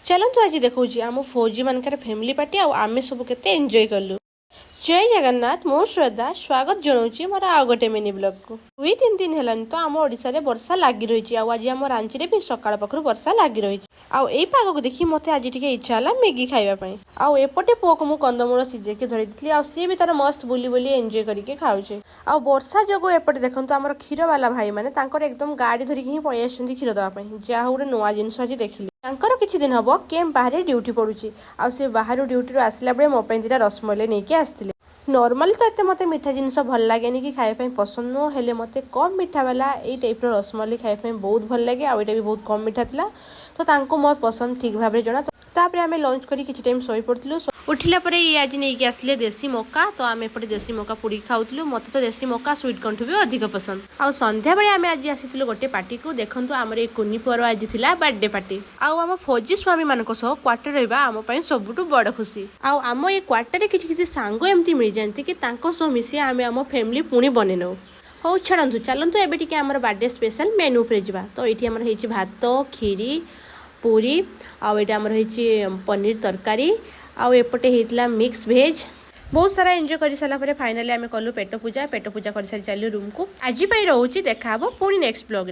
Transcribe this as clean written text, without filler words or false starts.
चलतु आज देखा आम फौजी मानकर फैमिली पार्टी आम सब के एंजॉय कलु। जय जगन्नाथ मो श्रद्धा स्वागत जनाऊँ मोर आउ गोटे मिनी ब्लॉग को। 2-3 दिन है तो आम ओडिशा रे वर्षा लगी रही। आज आम रांची रे भी सकाळ पाखरु वर्षा लगी रही। आई पाग को देखी मत आज टे इच्छा है मैगी खावाई। आउटे पुओ को मुझे कंदमूल सीझे धरी सी भी तार मस्त बुली बुली एंजॉय करके खाऊे। आ वर्षा जो एपटे देखो आम क्षीर वाला भाई मैंने एकदम गाड़ी धरिकी ही पलि आसुँच क्षीर देवाई। जहाँ गोटे नुआ जिनस आज देखिली किछि दिन हम कैंप बाहर ड्यूटी पड़ुची। आउ बाहर ड्यूटी आसला बेले मो दिटा रसमलाई नहीं आसते। नॉर्मली तो एते मते मीठा जिनस भल लगे कि खाया पसंद नुह हेले मते कम मीठा वाला ये टाइप रसमलाई खाया बहुत भल लगे। आउ एटा भी बहुत कम मीठा थिला तो तांको मोर पसंद ठीक भाव जना। तापर आमे लंच करी किछि टाइम सोई पड़थिलु। उठिला परे ये आज नहीं आसले देसी मक्का तो आम एपटे देसी मक्का पुड़ी खाऊलु। मत तो देसी मक्का स्वीट कंठू भी अधिक पसंद। आउ संध्या बेले आम आज आसीथिलु गोटे पार्टी को। देखंतु आमर ए कुनी पुअर आज थिला बर्थडे पार्टी। आउ आम फौजी स्वामी मानक सह क्वार्टर रहिबा आम पई सबुटु बड़ खुशी। आउ आम ए क्वार्टर रे किछि किछि सांग एमती मिल जानती कि तांको सह मिसी आमे आम फैमिली पुणी बने नौ। हौ छाड़ू चलतु एबे टिके आमर बर्थडे स्पेशल मेनू उपरे जिबा। तो एठी आमर हेछि भात खीरी पूरी आउ एटा आमर हेछि पनीर तरकारी आउ एपटे हेतला मिक्स वेज। बहुत सारा एंजॉय कर सारा फाइनाली आम कलु पेट पूजा कर सारी चलू रूम को। आज रोचे देखा पुणी नेक्स्ट ब्लॉग।